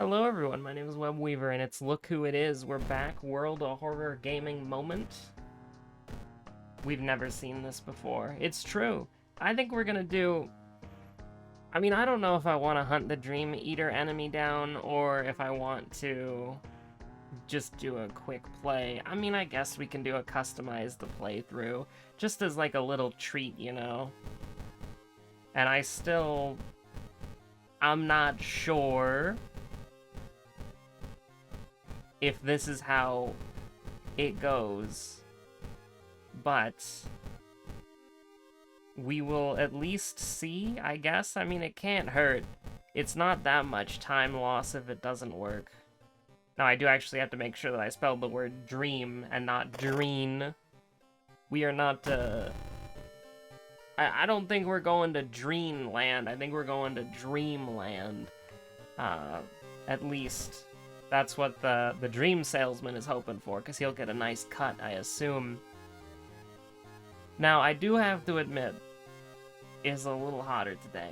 Hello everyone, my name is Webweaver and it's Look Who It Is. We're back, World of Horror Gaming Moment. We've never seen this before. It's true. I think we're gonna do... I don't know if I want to hunt the Dream Eater enemy down or if I want to just do a quick play. I guess we can do a customized playthrough, just as like a little treat, you know? And I'm not sure if this is how it goes, but we will at least see, I guess. It can't hurt. It's not that much time loss if it doesn't work. Now, I do actually have to make sure that I spelled the word dream and not dreen. We are not, I don't think we're going to Dreamland. I think we're going to Dreamland. At least that's what the dream salesman is hoping for, because he'll get a nice cut, I assume. Now, I do have to admit, it's a little hotter today.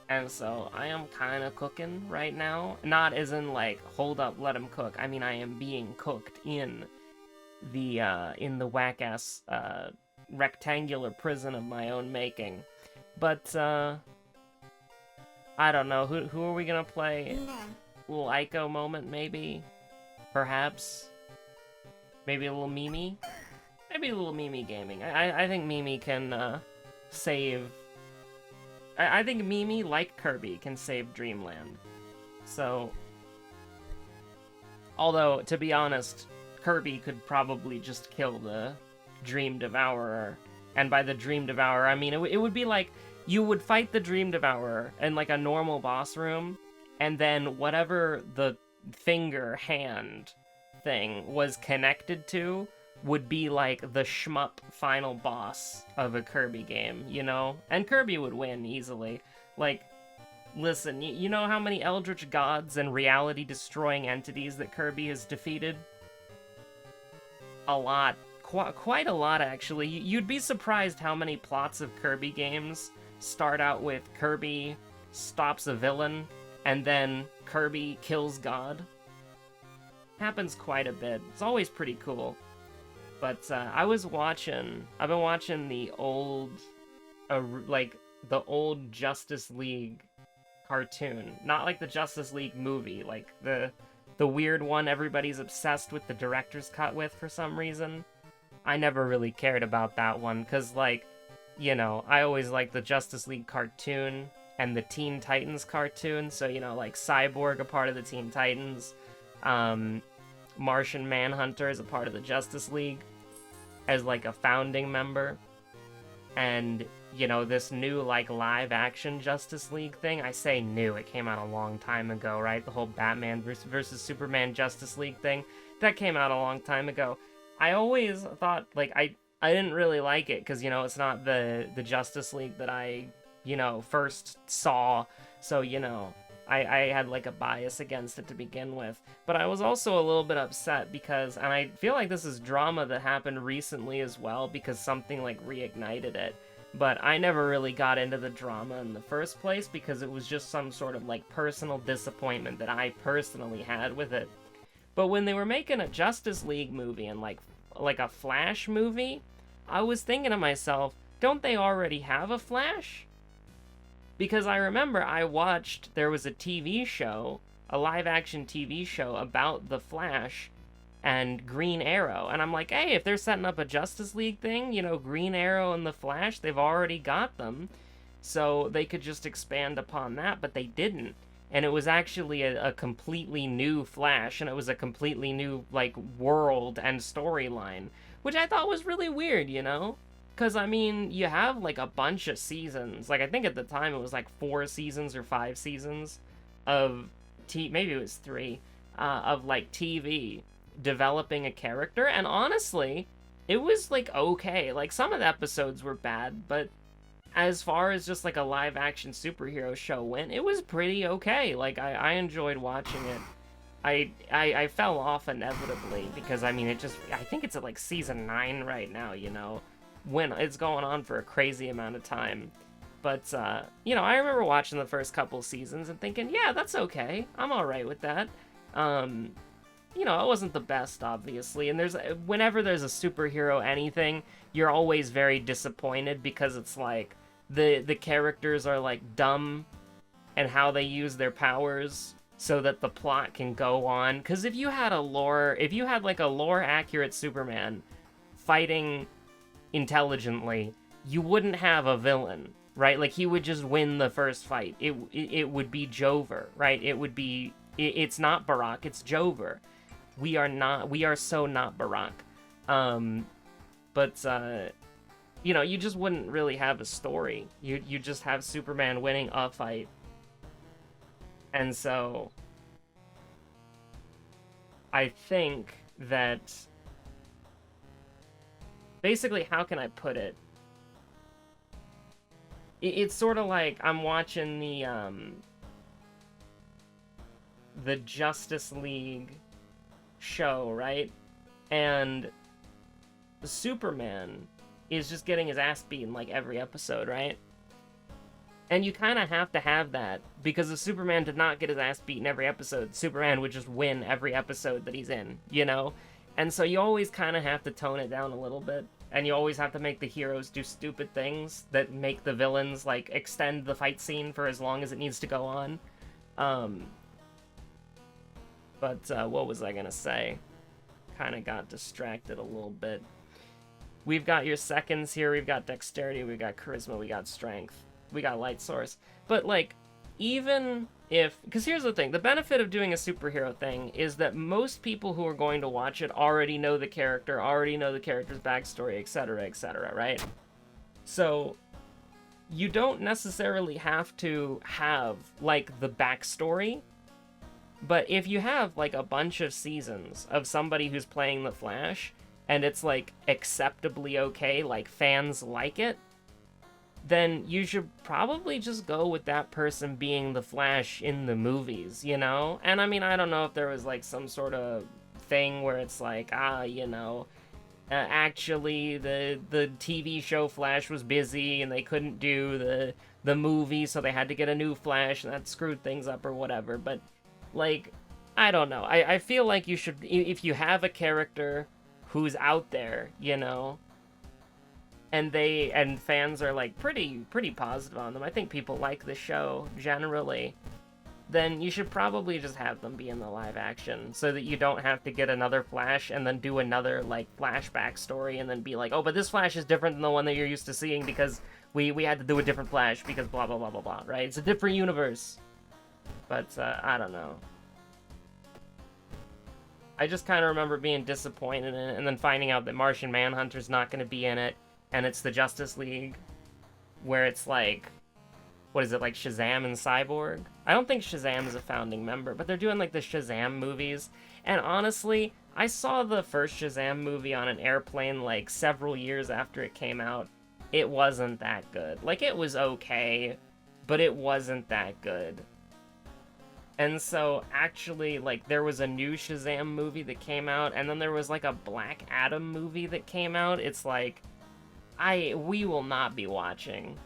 And so, I am kind of cooking right now. Not as in, like, hold up, let him cook. I am being cooked in the whack-ass, rectangular prison of my own making. But, I don't know. Who are we gonna play? A little Ico moment, maybe? Perhaps? Maybe a little Mimi? Maybe a little Mimi gaming. I think Mimi can, save... I think Mimi, like Kirby, can save Dreamland. So... Although, to be honest, Kirby could probably just kill the Dream Devourer. And by the Dream Devourer, it would be like, you would fight the Dream Devourer in, like, a normal boss room, and then whatever the hand thing was connected to would be like the shmup final boss of a Kirby game, you know? And Kirby would win easily. Like, listen, you know how many eldritch gods and reality-destroying entities that Kirby has defeated? A lot. Quite a lot, actually. You'd be surprised how many plots of Kirby games start out with Kirby stops a villain, and then Kirby kills God. Happens quite a bit. It's always pretty cool. But I've been watching the old, the old Justice League cartoon. Not like the Justice League movie, like the weird one everybody's obsessed with the director's cut with for some reason. I never really cared about that one, because, like, you know, I always liked the Justice League cartoon and the Teen Titans cartoon, so, you know, like, Cyborg, a part of the Teen Titans, Martian Manhunter is a part of the Justice League, as, like, a founding member, and, you know, this new, like, live-action Justice League thing, I say new, it came out a long time ago, right? The whole Batman versus Superman Justice League thing, that came out a long time ago. I always thought, like, I didn't really like it, because, you know, it's not the Justice League that I, you know, first saw, so, you know, I had, like, a bias against it to begin with. But I was also a little bit upset because, and I feel like this is drama that happened recently as well, because something, like, reignited it. But I never really got into the drama in the first place, because it was just some sort of, like, personal disappointment that I personally had with it. But when they were making a Justice League movie and, like a Flash movie, I was thinking to myself, don't they already have a Flash? Because I remember there was a TV show, a live-action TV show about the Flash and Green Arrow, and I'm like, hey, if they're setting up a Justice League thing, you know, Green Arrow and the Flash, they've already got them, so they could just expand upon that, but they didn't. And it was actually a completely new Flash, and it was a completely new, like, world and storyline, which I thought was really weird, you know? Because, you have, like, a bunch of seasons. Like, I think at the time it was, like, 4 seasons or 5 seasons of maybe it was 3, of, like, TV developing a character. And honestly, it was, like, okay. Like, some of the episodes were bad, but as far as just, like, a live-action superhero show went, it was pretty okay. Like, I enjoyed watching it. I fell off inevitably, because, I think it's at, like, season 9 right now, you know? When it's going on for a crazy amount of time. But, you know, I remember watching the first couple seasons and thinking, yeah, that's okay. I'm alright with that. Um, you know, it wasn't the best, obviously. And whenever there's a superhero anything, you're always very disappointed because it's like the characters are like dumb and how they use their powers so that the plot can go on. Because if you had like a lore accurate Superman fighting intelligently, you wouldn't have a villain, right? Like he would just win the first fight. It would be Jover, right? It's not Barack, it's Jover. We are so not Barack. But you know, you just wouldn't really have a story. You just have Superman winning a fight. And so I think that basically, how can I put it? It's sort of like I'm watching the Justice League show, right? And Superman is just getting his ass beaten like every episode, right? And you kind of have to have that, because if Superman did not get his ass beaten every episode, Superman would just win every episode that he's in, you know? And so you always kind of have to tone it down a little bit, and you always have to make the heroes do stupid things that make the villains, like, extend the fight scene for as long as it needs to go on. What was I gonna say? Kind of got distracted a little bit. We've got your seconds here, we've got dexterity, we've got charisma, we got strength. We got light source. But, like, even if... Because here's the thing. The benefit of doing a superhero thing is that most people who are going to watch it already know the character, already know the character's backstory, etc., right? So, you don't necessarily have to have, like, the backstory. But if you have, like, a bunch of seasons of somebody who's playing the Flash, and it's, like, acceptably okay, like, fans like it, then you should probably just go with that person being the Flash in the movies, you know? And I mean, I don't know if there was like some sort of thing where it's like, you know, actually the TV show Flash was busy and they couldn't do the movie, so they had to get a new Flash and that screwed things up or whatever. But like, I don't know. I feel like you should, if you have a character who's out there, you know, and fans are like pretty positive on them, I think people like the show generally, then you should probably just have them be in the live action so that you don't have to get another Flash and then do another like flashback story and then be like, oh, but this Flash is different than the one that you're used to seeing because we had to do a different Flash because blah blah blah blah blah, right? It's a different universe. But I don't know. I just kind of remember being disappointed in it and then finding out that Martian Manhunter's not going to be in it. And it's the Justice League, where it's like, what is it, like Shazam and Cyborg? I don't think Shazam is a founding member, but they're doing like the Shazam movies. And honestly, I saw the first Shazam movie on an airplane like several years after it came out. It wasn't that good. Like, it was okay, but it wasn't that good. And so, actually, like, there was a new Shazam movie that came out, and then there was like a Black Adam movie that came out. It's like, we will not be watching.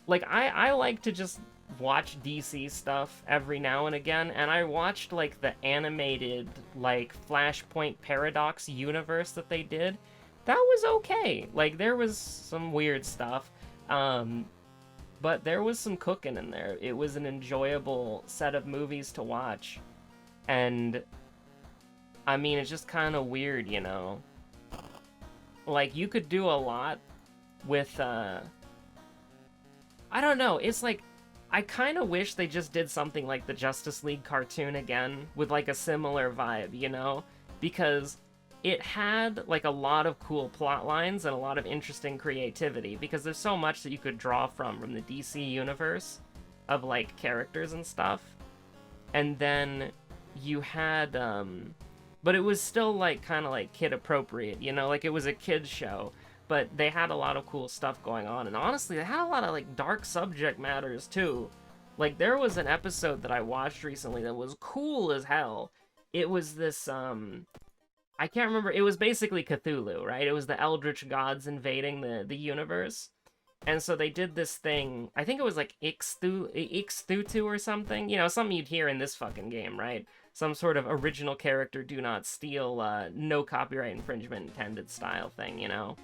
Like, I like to just watch DC stuff every now and again, and I watched, like, the animated, like, Flashpoint Paradox universe that they did. That was okay. Like, there was some weird stuff, but there was some cooking in there. It was an enjoyable set of movies to watch, and, I mean, it's just kind of weird, you know? Like, you could do a lot with, I don't know, it's like, I kind of wish they just did something like the Justice League cartoon again, with, like, a similar vibe, you know? Because it had, like, a lot of cool plot lines and a lot of interesting creativity, because there's so much that you could draw from the DC universe of, like, characters and stuff. And then you had, but it was still, like, kind of, like, kid-appropriate, you know? Like, it was a kid's show. But they had a lot of cool stuff going on. And honestly, they had a lot of, like, dark subject matters, too. Like, there was an episode that I watched recently that was cool as hell. It was this, I can't remember. It was basically Cthulhu, right? It was the Eldritch gods invading the universe. And so they did this thing, I think it was like Ixthutu or something. You know, something you'd hear in this fucking game, right? Some sort of original character do not steal, no copyright infringement intended style thing, you know?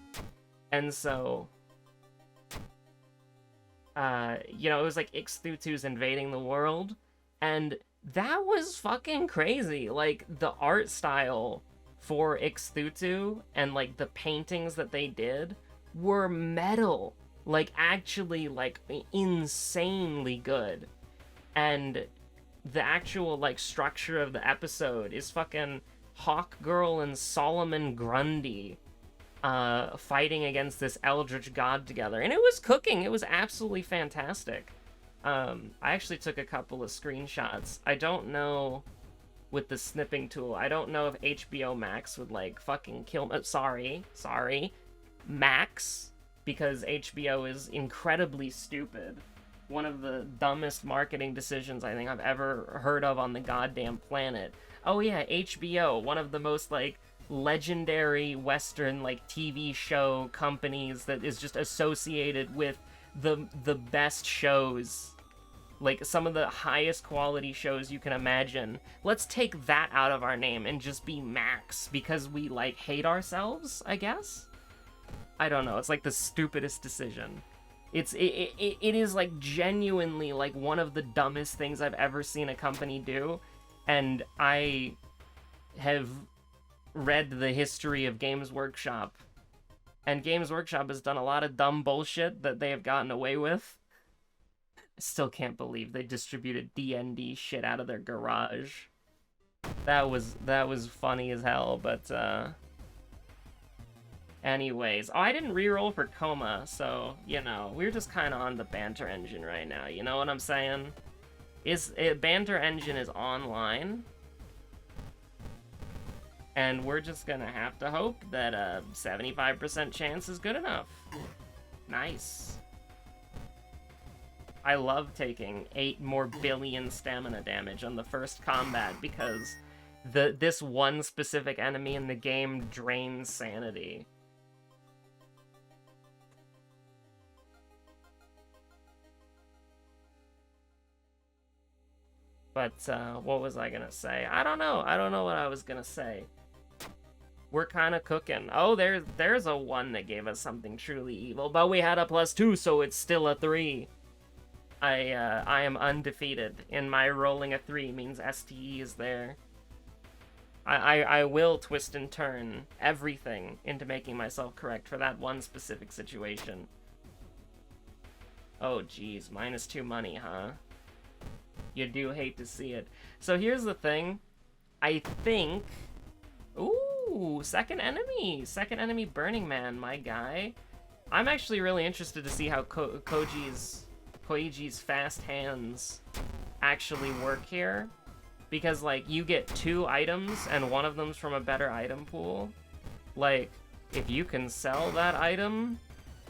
And so, you know, it was like Ixthutu's invading the world, and that was fucking crazy. Like, the art style for Ixthutu and, like, the paintings that they did were metal. Like, actually, like, insanely good. And the actual, like, structure of the episode is fucking Hawkgirl and Solomon Grundy fighting against this eldritch god together. And it was cooking. It was absolutely fantastic. I actually took a couple of screenshots. I don't know, with the snipping tool, I don't know if HBO Max would, like, fucking kill me. Sorry, Max, because HBO is incredibly stupid. One of the dumbest marketing decisions I think I've ever heard of on the goddamn planet. Oh yeah, HBO, one of the most, like, legendary Western, like, TV show companies that is just associated with the best shows, like some of the highest quality shows you can imagine. Let's take that out of our name and just be Max because we, like, hate ourselves, I guess. I don't know. It's like the stupidest decision. It is like genuinely like one of the dumbest things I've ever seen a company do, and I have read the history of Games Workshop, and Games Workshop has done a lot of dumb bullshit that they have gotten away with. I still can't believe they distributed D&D shit out of their garage. That was funny as hell, but anyways. Oh, I didn't reroll for Coma, so, you know, we're just kind of on the banter engine right now, you know what I'm saying? Banter engine is online, and we're just gonna have to hope that a 75% chance is good enough. Nice. I love taking 8 more billion stamina damage on the first combat because this one specific enemy in the game drains sanity. But, what was I gonna say? I don't know what I was gonna say. We're kind of cooking. Oh, there's a 1 that gave us something truly evil, but we had a +2, so it's still a 3. I am undefeated, and my rolling a 3 means STE is there. I will twist and turn everything into making myself correct for that one specific situation. Oh, geez, -2 money, huh? You do hate to see it. So here's the thing. I think... Ooh, second enemy Burning Man, my guy. I'm actually really interested to see how Koiji's fast hands actually work here. Because, like, you get 2 items, and one of them's from a better item pool. Like, if you can sell that item,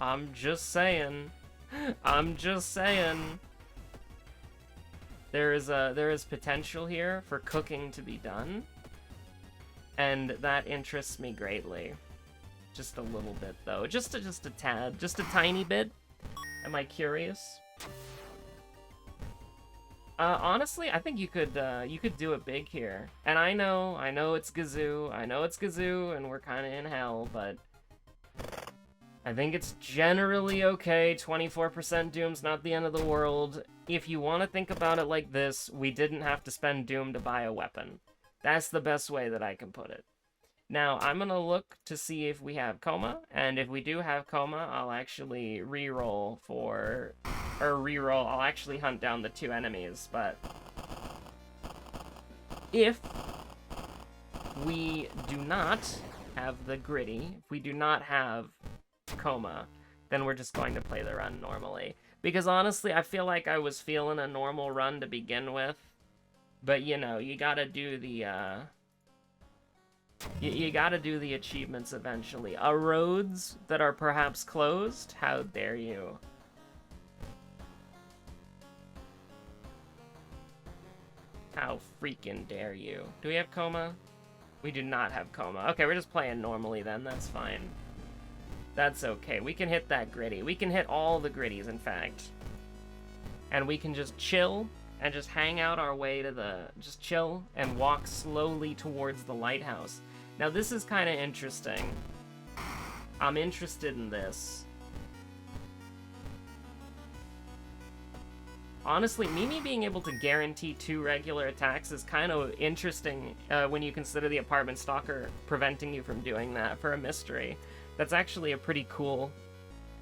I'm just saying. There is potential here for cooking to be done, and that interests me greatly. Just a little bit, though. Just a tad. Just a tiny bit. Am I curious? Honestly, I think you could do it big here. And I know it's Gazoo, and we're kind of in hell, but I think it's generally okay. 24% Doom's not the end of the world. If you want to think about it like this, we didn't have to spend Doom to buy a weapon. That's the best way that I can put it. Now, I'm gonna look to see if we have Coma, and if we do have Coma, I'll actually reroll I'll actually hunt down the 2 enemies, but if we do not have the Gritty, if we do not have Coma, then we're just going to play the run normally. Because honestly, I feel like I was feeling a normal run to begin with, but you know, you gotta do the, you gotta do the achievements eventually. Roads that are perhaps closed? How dare you? How freaking dare you? Do we have Coma? We do not have Coma. Okay, we're just playing normally then, that's fine. That's okay. We can hit that gritty. We can hit all the gritties, in fact. And we can just chill and just hang out our way to the... Just chill and walk slowly towards the lighthouse. Now, this is kind of interesting. I'm interested in this. Honestly, Mimi being able to guarantee 2 regular attacks is kind of interesting when you consider the apartment stalker preventing you from doing that for a mystery. That's actually a pretty cool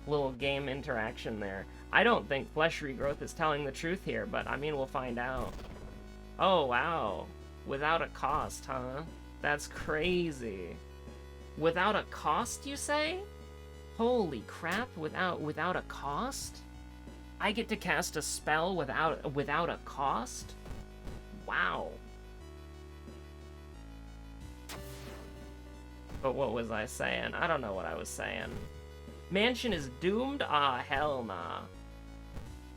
little game interaction there. I don't think flesh regrowth is telling the truth here, but I mean, we'll find out. Oh, wow. Without a cost, huh? That's crazy. Without a cost, you say? Holy crap, without a cost? I get to cast a spell without a cost? Wow. But what was I saying? I don't know what I was saying. Mansion is doomed? Ah, hell nah.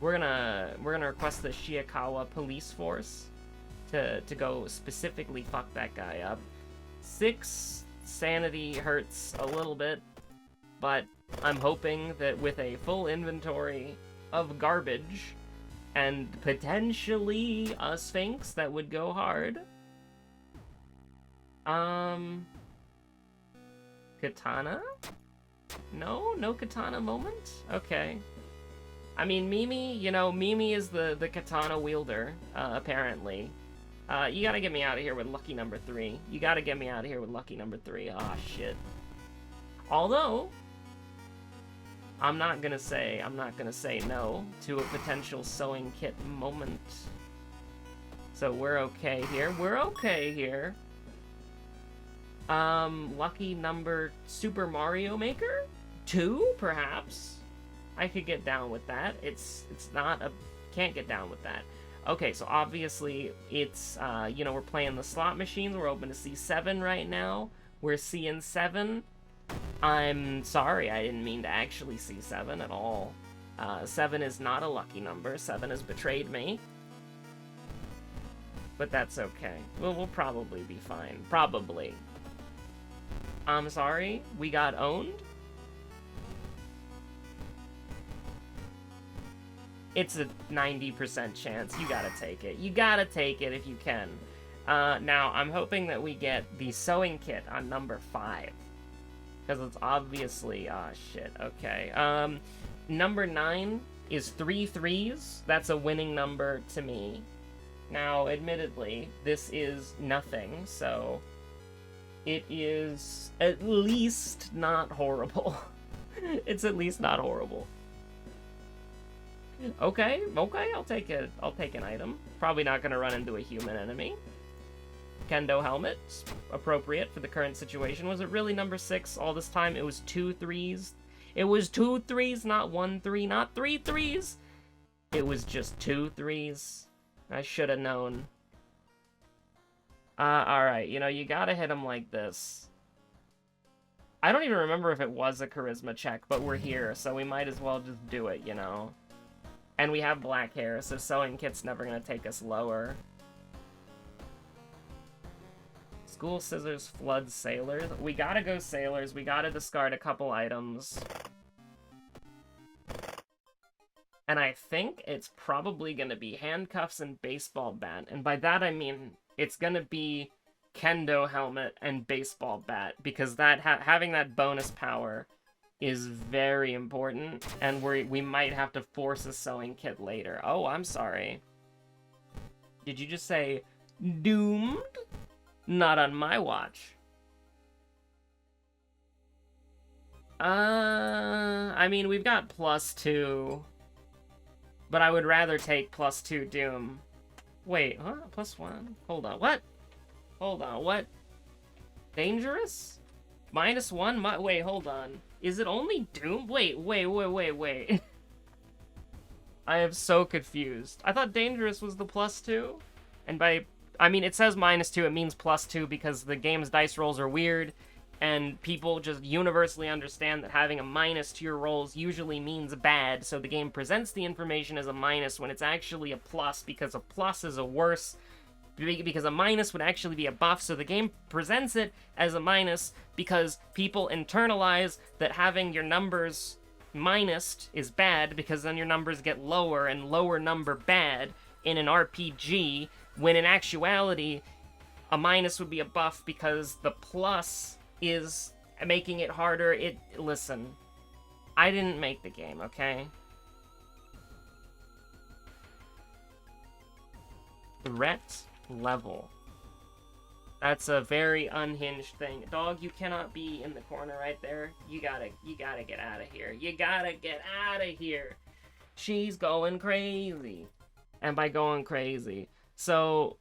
We're gonna request the Shiikawa police force to go specifically fuck that guy up. 6 sanity hurts a little bit, but I'm hoping that with a full inventory of garbage and potentially a Sphinx that would go hard. Katana? No katana moment? Okay. I mean, Mimi, you know, Mimi is the katana wielder, apparently. You gotta get me out of here with lucky number 3. You gotta get me out of here with lucky number 3. Ah, shit. Although, I'm not gonna say no to a potential sewing kit moment. So we're okay here. We're okay here. Lucky number Super Mario Maker? 2, perhaps? I could get down with that. It's not a... Can't get down with that. Okay, so obviously it's, you know, we're playing the slot machines. We're open to C7 right now. We're seeing 7. I'm sorry, I didn't mean to actually see 7 at all. 7 is not a lucky number. 7 has betrayed me. But that's okay. We'll probably be fine. Probably. I'm sorry, we got owned? It's a 90% chance. You gotta take it. You gotta take it if you can. Now, I'm hoping that we get the sewing kit on number 5. Because it's obviously... Ah, shit. Okay. Number 9 is 3 3s. That's a winning number to me. Now, admittedly, this is nothing, so... It is at least not horrible. It's at least not horrible. Okay, I'll take it. I'll take an item. Probably not gonna run into a human enemy. Kendo helmet, appropriate for the current situation. Was it really number 6 all this time? It was 2 3s. It was 2 3s, not 1 3, not 3 3s. It was just 2 3s. I should have known. Alright, you know, you gotta hit him like this. I don't even remember if it was a charisma check, but we're here, so we might as well just do it, you know? And we have black hair, so sewing kit's never gonna take us lower. School scissors, flood, sailors. We gotta go sailors, we gotta discard a couple items. And I think it's probably gonna be handcuffs and baseball bat, and by that I mean... It's gonna be kendo helmet and baseball bat, because that having that bonus power is very important, and we might have to force a sewing kit later. Oh, I'm sorry. Did you just say doomed? Not on my watch. I mean, we've got +2, but I would rather take +2 doom. Wait, huh? +1? Hold on, what? Hold on, what? Dangerous? -1? Wait, hold on. Is it only Doom? Wait. I am so confused. I thought Dangerous was the +2? And I mean, it says -2, it means +2 because the game's dice rolls are weird, and people just universally understand that having a minus to your rolls usually means bad, so the game presents the information as a minus when it's actually a plus, because a plus is a worse because a minus would actually be a buff, so the game presents it as a minus because people internalize that having your numbers minused is bad, because then your numbers get lower, and lower number bad in an RPG, when in actuality, a minus would be a buff because the plus is making it harder. Listen, I didn't make the game, okay? Threat level. That's a very unhinged thing. Dog, you cannot be in the corner right there. You gotta get out of here. You gotta get out of here. She's going crazy. And by going crazy, so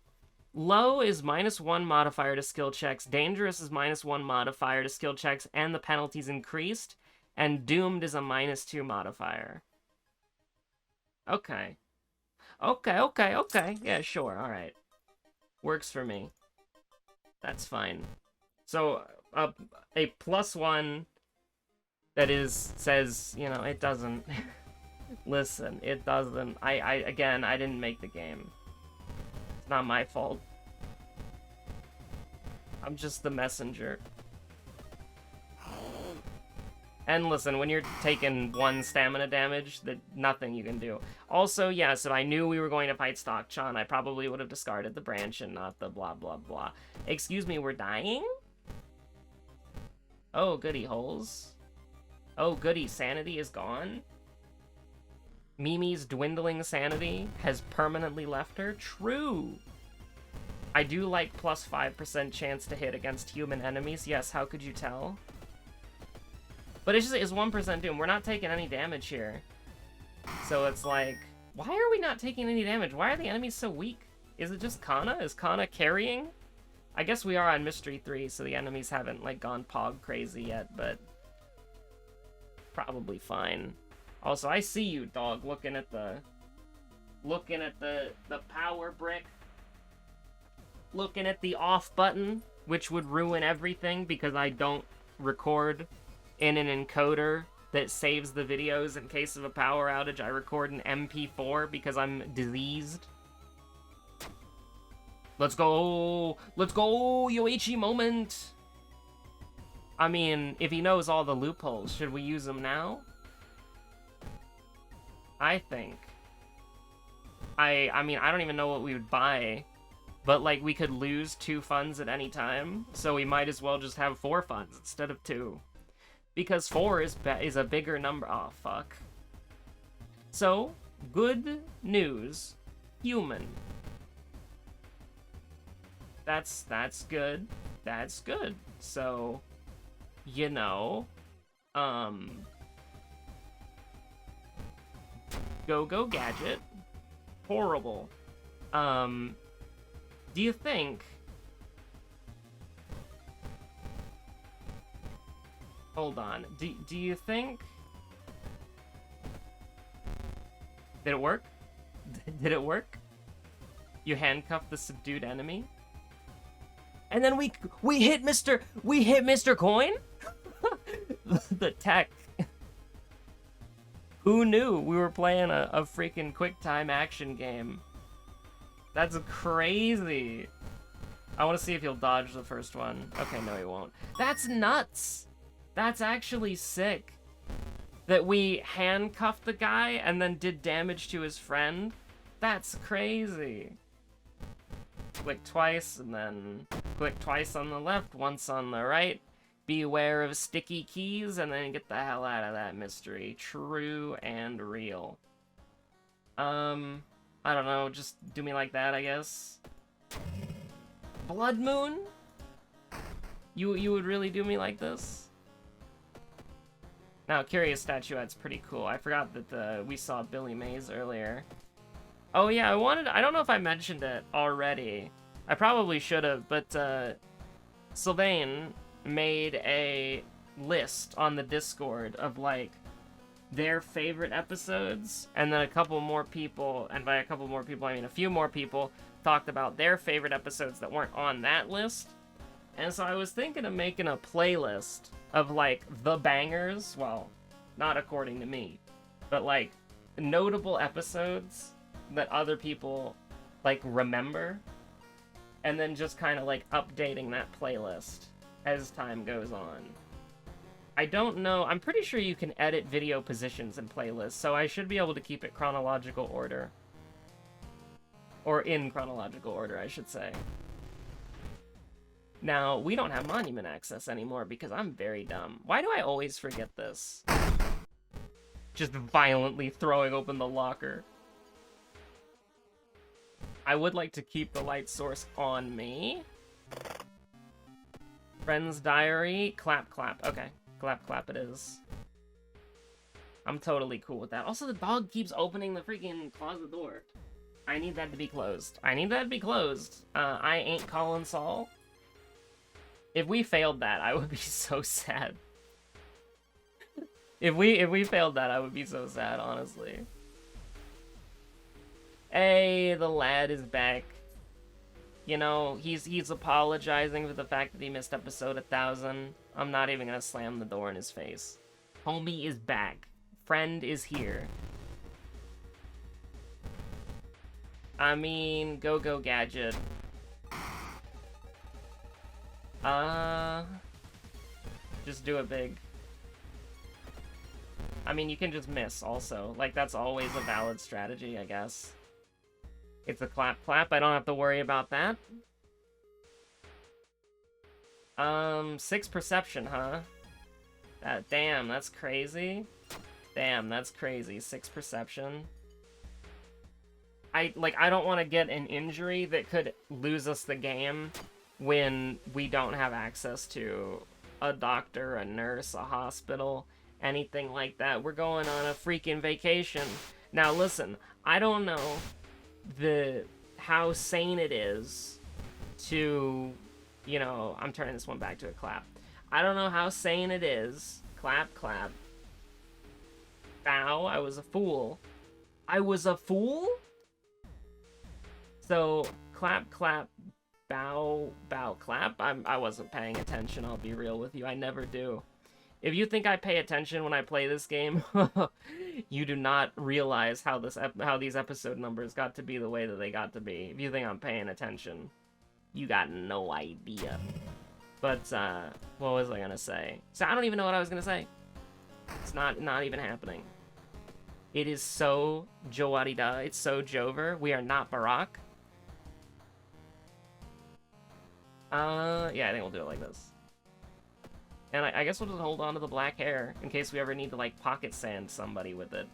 low is -1 modifier to skill checks, dangerous is -1 modifier to skill checks, and the penalty's increased, and doomed is a -2 modifier. Okay. Okay. Yeah, sure, alright. Works for me. That's fine. So, a +1 that says, you know, it doesn't... Listen, it doesn't... Again, I didn't make the game. It's not my fault. I'm just the messenger. And listen, when you're taking 1 stamina damage, nothing you can do. Also, yes, if I knew we were going to fight Stockchan, I probably would have discarded the branch and not the blah blah blah. Excuse me, we're dying? Oh, goody holes. Oh, goody, sanity is gone? Mimi's dwindling sanity has permanently left her? True! I do like +5% chance to hit against human enemies. Yes, how could you tell? But it's 1% doom. We're not taking any damage here. So it's like, why are we not taking any damage? Why are the enemies so weak? Is it just Kana? Is Kana carrying? I guess we are on Mystery 3, so the enemies haven't, like, gone pog crazy yet, but... probably fine. Also, I see you, dog, looking at the power brick. Looking at the off button, which would ruin everything because I don't record in an encoder that saves the videos in case of a power outage. I record in MP4 because I'm diseased. Let's go! Let's go! Yoichi moment! I mean, if he knows all the loopholes, should we use them now? I think. I mean, I don't even know what we would buy, but, like, we could lose 2 funds at any time, so we might as well just have 4 funds instead of 2. Because 4 is a bigger number. Oh, fuck. So, good news. Human. That's good. That's good. So, you know, Go Gadget. Horrible. Do you think... Hold on. Do you think... Did it work? Did it work? You handcuffed the subdued enemy? And then we hit Mr. Coin? The tech. Who knew we were playing a freaking quick-time action game? That's crazy. I want to see if he'll dodge the first one. Okay, no he won't. That's nuts! That's actually sick. That we handcuffed the guy and then did damage to his friend? That's crazy. Click twice, and then click twice on the left, once on the right. Beware of sticky keys, and then get the hell out of that mystery. True and real. I don't know, just do me like that, I guess. Blood Moon? You would really do me like this? Now, Curious Statuette's pretty cool. I forgot that we saw Billy Mays earlier. Oh yeah, I don't know if I mentioned it already. I probably should have, but Sylvain made a list on the Discord of, like, their favorite episodes, and then a couple more people, and by a couple more people I mean a few more people, talked about their favorite episodes that weren't on that list. And so I was thinking of making a playlist of, like, the bangers, well, not according to me, but, like, notable episodes that other people, like, remember. and then just kind of like updating that playlist as time goes on. I don't know, I'm pretty sure you can edit video positions in playlists, so I should be able to keep it chronological order. Or in chronological order, I should say. Now, we don't have monument access anymore because I'm very dumb. Why do I always forget this? Just violently throwing open the locker. I would like to keep the light source on me. Friend's diary, clap, clap. Okay, clap, clap it is. I'm totally cool with that. Also, the dog keeps opening the freaking closet door. I need that to be closed. I need that to be closed. I ain't calling Saul. If we failed that, I would be so sad. If we failed that, I would be so sad, honestly. Hey, the lad is back. You know, he's apologizing for the fact that he missed episode 1000. I'm not even gonna slam the door in his face. Homie is back. Friend is here. I mean, go Gadget. Just do it big. I mean, you can just miss also. Like, that's always a valid strategy, I guess. It's a clap clap. I don't have to worry about that. 6 perception, huh? Damn, that's crazy. Damn, that's crazy. 6 perception. I don't want to get an injury that could lose us the game when we don't have access to a doctor, a nurse, a hospital, anything like that. We're going on a freaking vacation. Now listen, I don't know how sane it is to, you know, I'm turning this one back to a clap. I don't know how sane it is. Clap, clap. Bow, I was a fool. I was a fool? So, clap, clap, bow, bow, clap. I wasn't paying attention, I'll be real with you. I never do. If you think I pay attention when I play this game, you do not realize how these episode numbers got to be the way that they got to be. If you think I'm paying attention, you got no idea. But, what was I gonna say? So I don't even know what I was gonna say. It's not even happening. It is so Jowarida, it's so Jover. We are not Barack. Yeah, I think we'll do it like this. And I guess we'll just hold on to the black hair in case we ever need to, like, pocket sand somebody with it.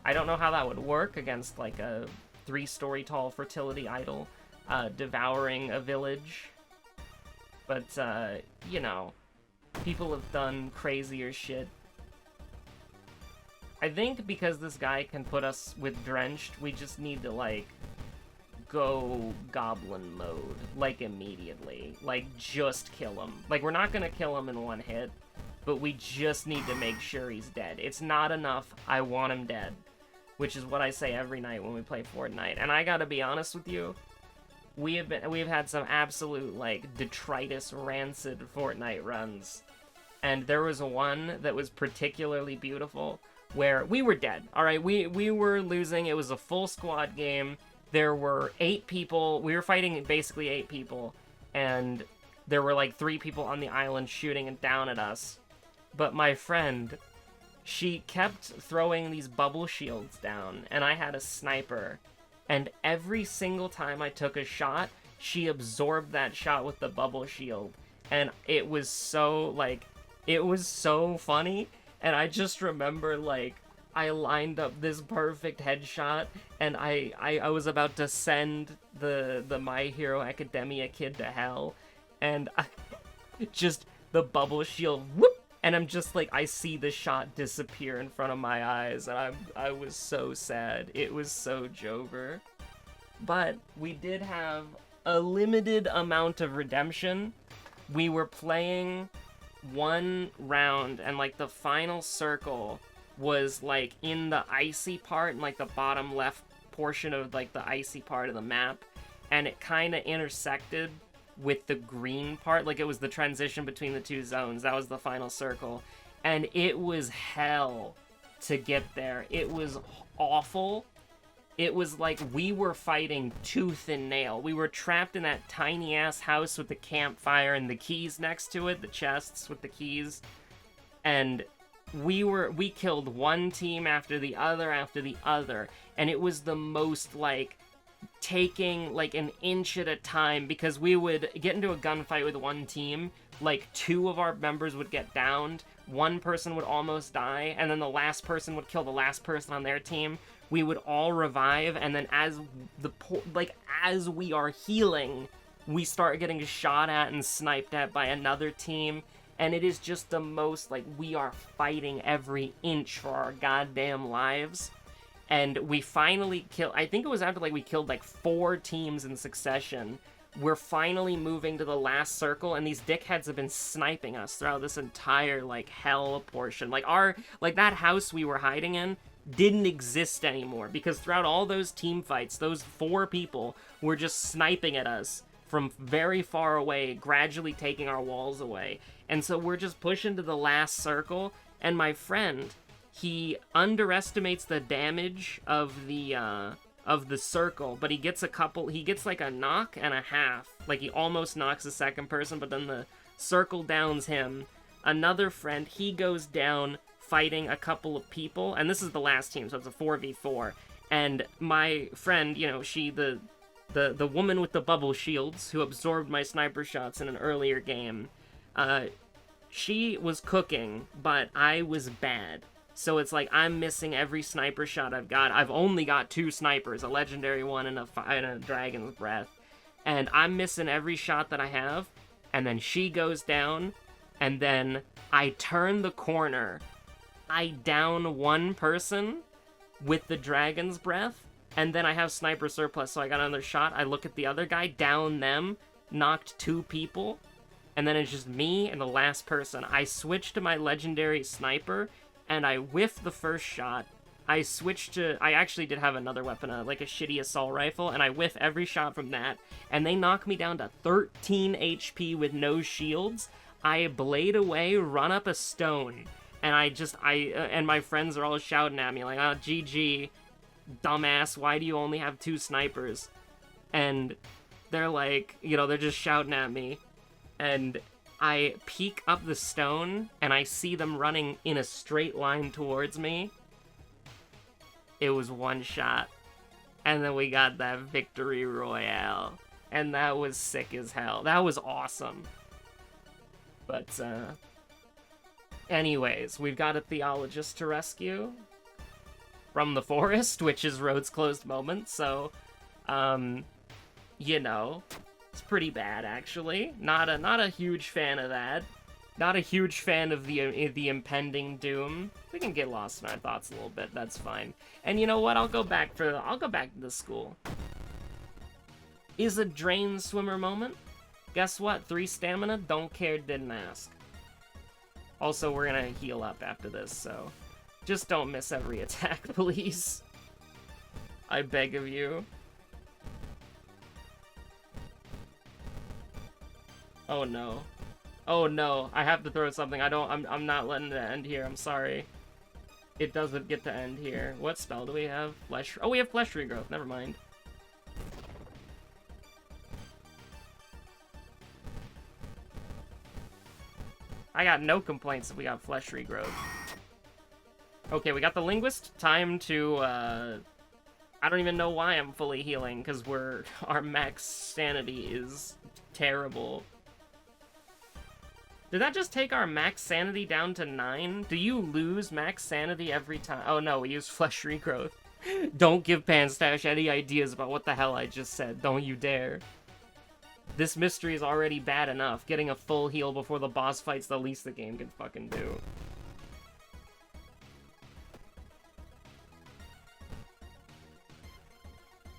I don't know how that would work against, like, a 3-story tall fertility idol devouring a village. But, you know, people have done crazier shit. I think because this guy can put us with Drenched, we just need to, like, go goblin mode, like, immediately. Like, just kill him. Like, we're not gonna kill him in one hit, but we just need to make sure he's dead. It's not enough, I want him dead. Which is what I say every night when we play Fortnite. And I gotta be honest with you, we've had some absolute, like, detritus, rancid Fortnite runs. And there was one that was particularly beautiful, where we were dead, alright? We were losing, it was a full squad game. There were 8 people, we were fighting basically 8 people, and there were like 3 people on the island shooting down at us. But my friend, she kept throwing these bubble shields down, and I had a sniper. And every single time I took a shot, she absorbed that shot with the bubble shield. And it was so, like, it was so funny. And I just remember, like, I lined up this perfect headshot, and I was about to send the My Hero Academia kid to hell, and just the bubble shield, whoop, and I'm just like, I see the shot disappear in front of my eyes, and I was so sad. It was so Jover. But we did have a limited amount of redemption. We were playing one round, and like the final circle was like in the icy part, in like the bottom left portion of like the icy part of the map, and it kind of intersected with the green part, like it was the transition between the 2 zones. That was the final circle, and it was hell to get there. It was awful, it was like we were fighting tooth and nail. We were trapped in that tiny ass house with the campfire and the keys next to it, the chests with the keys. And we killed one team after the other, and it was the most like taking like an inch at a time, because we would get into a gunfight with one team, like 2 of our members would get downed, 1 person would almost die, and then the last person would kill the last person on their team. We would all revive, and then as we are healing, we start getting shot at and sniped at by another team. And it is just the most, like, we are fighting every inch for our goddamn lives. And we finally I think it was after, like, we killed, like, 4 teams in succession. We're finally moving to the last circle, and these dickheads have been sniping us throughout this entire, like, hell portion. Like, that house we were hiding in didn't exist anymore, because throughout all those team fights, those 4 people were just sniping at us from very far away, gradually taking our walls away. And so we're just pushing to the last circle, and my friend, he underestimates the damage of the circle, but he gets like a knock and a half. Like, he almost knocks the second person, but then the circle downs him. Another friend, he goes down fighting a couple of people, and this is the last team, so it's a 4v4. And my friend, you know, the woman with the bubble shields who absorbed my sniper shots in an earlier game, she was cooking, but I was bad. So it's like I'm missing every sniper shot I've got. I've only got 2 snipers, a legendary one and a dragon's breath. And I'm missing every shot that I have. And then she goes down, and then I turn the corner. I down 1 person with the dragon's breath, and then I have sniper surplus, so I got another shot. I look at the other guy, down them, knocked 2 people, and then it's just me and the last person. I switched to my legendary sniper, and I whiffed the first shot. I actually did have another weapon, like a shitty assault rifle, and I whiff every shot from that, and they knock me down to 13 HP with no shields. I blade away, run up a stone, and and my friends are all shouting at me, like, oh, GG, dumbass, why do you only have 2 snipers? And they're like, you know, they're just shouting at me, and I peek up the stone, and I see them running in a straight line towards me. It was 1 shot, and then we got that victory royale, and that was sick as hell. That was awesome. But, anyways, we've got a theologist to rescue from the forest, which is Road's closed moment, so, you know, it's pretty bad, actually. Not a huge fan of that. Not a huge fan of the impending doom. We can get lost in our thoughts a little bit, that's fine. And you know what, I'll go back to the school. Is a drain swimmer moment? Guess what, 3 stamina, don't care, didn't ask. Also, we're gonna heal up after this, so just don't miss every attack, please. I beg of you. Oh no. Oh no, I have to throw something. I'm not letting it end here, I'm sorry. It doesn't get to end here. What spell do we have? Flesh. Oh, we have flesh regrowth, never mind. I got no complaints if we got flesh regrowth. Okay, we got the linguist. Time to, I don't even know why I'm fully healing, because our max sanity is terrible. Did that just take our max sanity down to 9? Do you lose max sanity every time? Oh no, we use flesh regrowth. Don't give Panstash any ideas about what the hell I just said. Don't you dare. This mystery is already bad enough. Getting a full heal before the boss fight's the least the game can fucking do.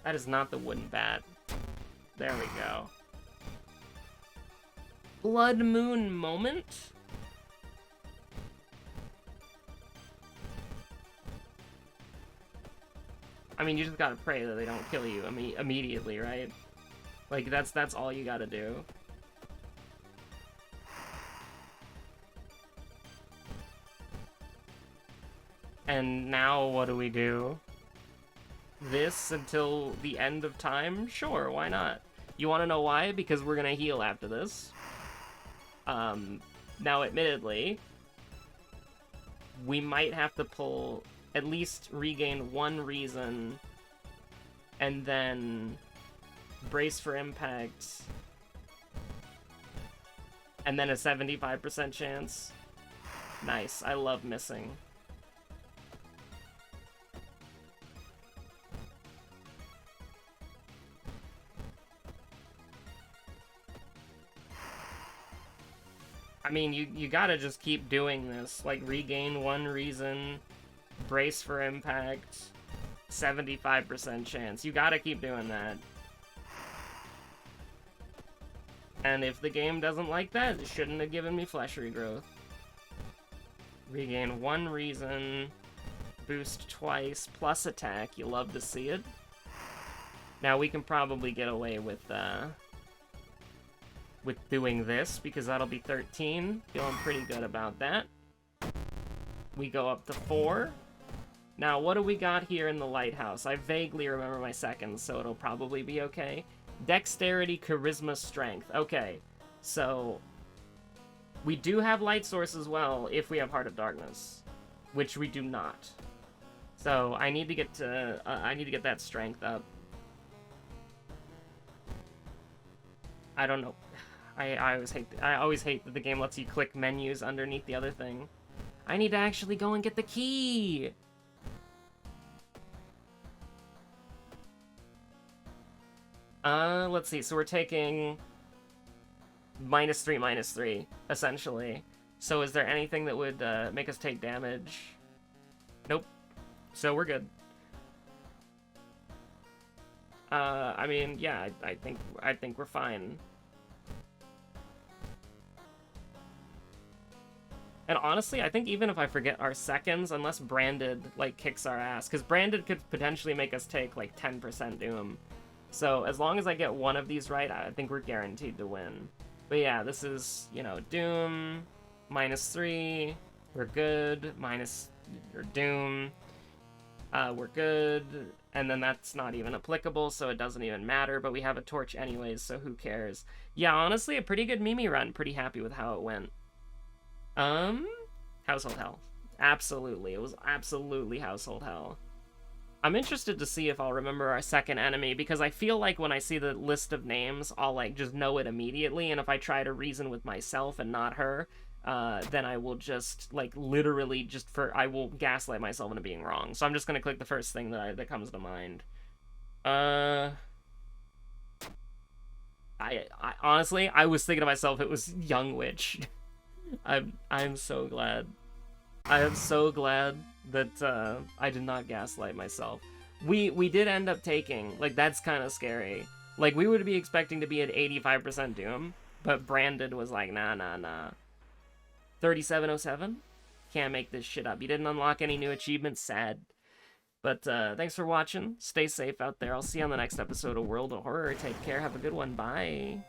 That is not the wooden bat. There we go. Blood Moon moment? I mean, you just gotta pray that they don't kill you immediately, right? Like, that's all you gotta do. And now what do we do? this until the end of time? Sure, why not? You want to know why? Because we're gonna heal after this. Now, admittedly, we might have to pull at least regain one reason, and then brace for impact, and then a 75% chance. Nice, I love missing. I mean, you gotta just keep doing this. Like, regain one reason, brace for impact, 75% chance. You gotta keep doing that. And if the game doesn't like that, it shouldn't have given me flesh regrowth. Regain one reason, boost twice, plus attack. You love to see it. Now, we can probably get away with doing this, because that'll be 13. Feeling pretty good about that. We go up to 4. Now, what do we got here in the lighthouse? I vaguely remember my seconds, so it'll probably be okay. Dexterity, charisma, strength. Okay, so we do have light source as well if we have Heart of Darkness, which we do not. So I need to get that strength up. I don't know. I always hate that the game lets you click menus underneath the other thing. I need to actually go and get the key! Let's see, so we're taking -3, essentially. So is there anything that would make us take damage? Nope. So we're good. I mean, yeah, I think we're fine. And honestly, I think even if I forget our seconds, unless Branded, like, kicks our ass, because Branded could potentially make us take, like, 10% Doom. So as long as I get one of these right, I think we're guaranteed to win. But yeah, this is, you know, Doom, -3, we're good, Doom, we're good, and then that's not even applicable, so it doesn't even matter, but we have a torch anyways, so who cares? Yeah, honestly, a pretty good Mimi run, pretty happy with how it went. Household Hell. Absolutely, it was absolutely Household Hell. I'm interested to see if I'll remember our second enemy, because I feel like when I see the list of names, I'll, like, just know it immediately, and if I try to reason with myself and not her, then I will just, like, literally I will gaslight myself into being wrong. So I'm just gonna click the first thing that comes to mind. I honestly, I was thinking to myself it was Young Witch. I'm so glad. I am so glad that I did not gaslight myself. We did end up taking, like, that's kind of scary. Like, we would be expecting to be at 85% Doom, but Branded was like, nah. 3707? Can't make this shit up. You didn't unlock any new achievements? Sad. But thanks for watching. Stay safe out there. I'll see you on the next episode of World of Horror. Take care. Have a good one. Bye.